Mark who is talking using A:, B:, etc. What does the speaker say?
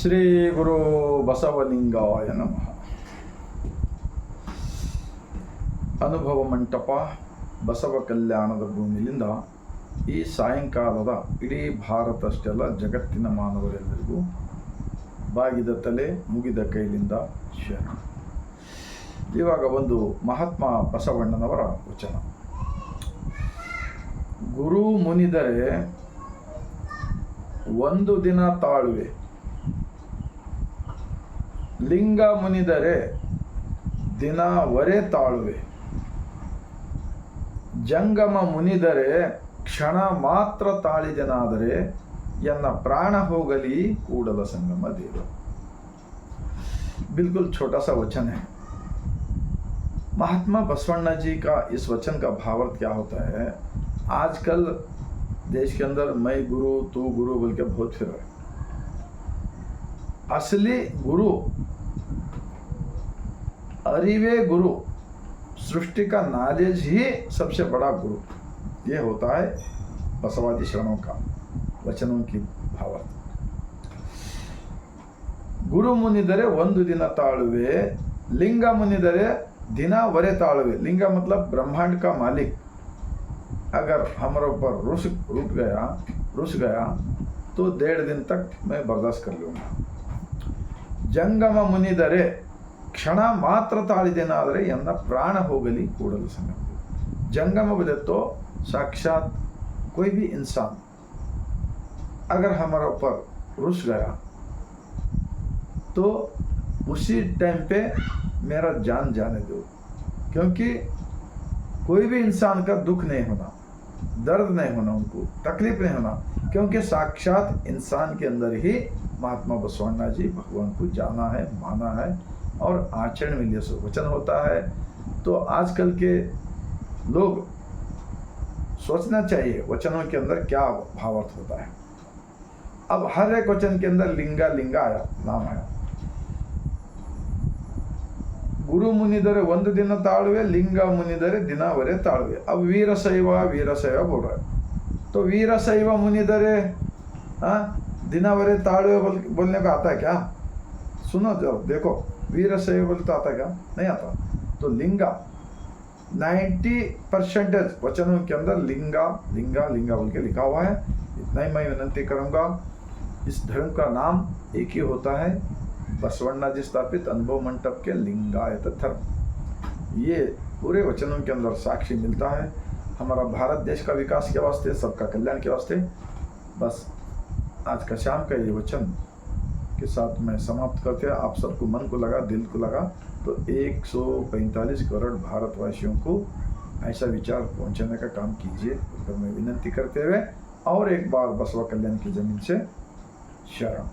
A: ಶ್ರೀ ಗುರು ಬಸವಲಿಂಗಾಯ ನಮಃ. ಅನುಭವ ಮಂಟಪ ಬಸವ ಕಲ್ಯಾಣದ ಭೂಮಿಯಿಂದ ಈ ಸಾಯಂಕಾಲದ ಇಡೀ ಭಾರತ ಅಷ್ಟೇ ಅಲ್ಲ, ಜಗತ್ತಿನ ಮಾನವರೆಲ್ಲರಿಗೂ ಬಾಗಿದ ತಲೆ ಮುಗಿದ ಕೈಲಿಂದ ಶರಣ. ಇವಾಗ ಒಂದು ಮಹಾತ್ಮ ಬಸವಣ್ಣನವರ ವಚನ. ಗುರು ಮುನಿದರೆ ಒಂದು ದಿನ ತಾಳುವೆ, ಲಿಂಗ ಮುನಿದರೆ ದಿನವರೆ ತಾಳುವೆ, ಜಂಗಮ ಮುನಿದರೆ ಕ್ಷಣ ಮಾತ್ರ ತಾಳಿದೆನಾದರೆ ಎನ್ನ प्राण होगली कूड़ल संगम देव. बिल्कुल छोटा सा वचन है. महात्मा बसवण्णा जी का इस वचन का भावार्थ क्या होता है? आजकल देश के अंदर मैं गुरु तू गुरु बोल के बहुत फिर रहे. असली गुरु, अरिवे गुरु, सृष्टि का नॉलेज ही सबसे बड़ा गुरु. ये होता है बसवादी शरणों का वचनों की भावार्थ. गुरु मुनिदरे ಒಂದು ದಿನ ताಳುवे, लिंग मुनिदरे दिनवरे ताಳುवे. लिंग मतलब ब्रह्मांड का मालिक अगर हमारे ऊपर रुस गया तो 1.5 दिन तक मैं बर्दाश्त कर लूँगा. जंगम मुनिदरे क्षण मात्र ताಳಿದೆನಾದರೆ ಎನ್ನ प्राण होगली ಕೂಡಲು संगम. जंगम बोले तो साक्षात कोई भी इंसान अगर हमारे ऊपर रुस गया तो उसी टाइम पे मेरा जान जाने दो, क्योंकि कोई भी इंसान का दुख नहीं होना, दर्द नहीं होना, उनको तकलीफ नहीं होना, क्योंकि साक्षात इंसान के अंदर ही महात्मा बसवण्णा जी भगवान को जाना है, माना है और आचरण में लिए वचन होता है. तो आजकल के लोग सोचना चाहिए वचनों के अंदर क्या भावार्थ होता है. अब हर एक वचन के अंदर लिंगा लिंगा आया, नाम आया. गुरु मुनिदरे ಒಂದು ದಿನ ತಾಳುವೆ, लिंग मुनिदरे दिनवरे ताಳುवे. अब वीरशैव बोल रहा है, तो वीरशैव मुनिदरे दिनवरे ताಳುवे बोलने का आता है क्या? सुनो जब देखो, वीरशैव बोलते आता है क्या? नहीं आता. तो लिंगा 90% वचनों के अंदर लिंगा लिंगा लिंगा बोल के लिखा हुआ है. इतना ही मैं विनंती करूंगा. इस धर्म का नाम एक ही होता है, बसवण्णा जी स्थापित अनुभव मंटप के लिंगायत धर्म. ये पूरे वचनों के अंदर साक्षी मिलता है. हमारा भारत देश का विकास के वास्ते, सबका कल्याण के वास्ते. बस आज का शाम का ये वचन के साथ मैं समाप्त करते हैं. आप सबको मन को लगा, दिल को लगा तो 145 करोड़ भारतवासियों को ऐसा विचार पहुंचाने का काम कीजिए, तो मैं विनंती करते हुए और एक बार बसवा कल्याण की जमीन से शरण.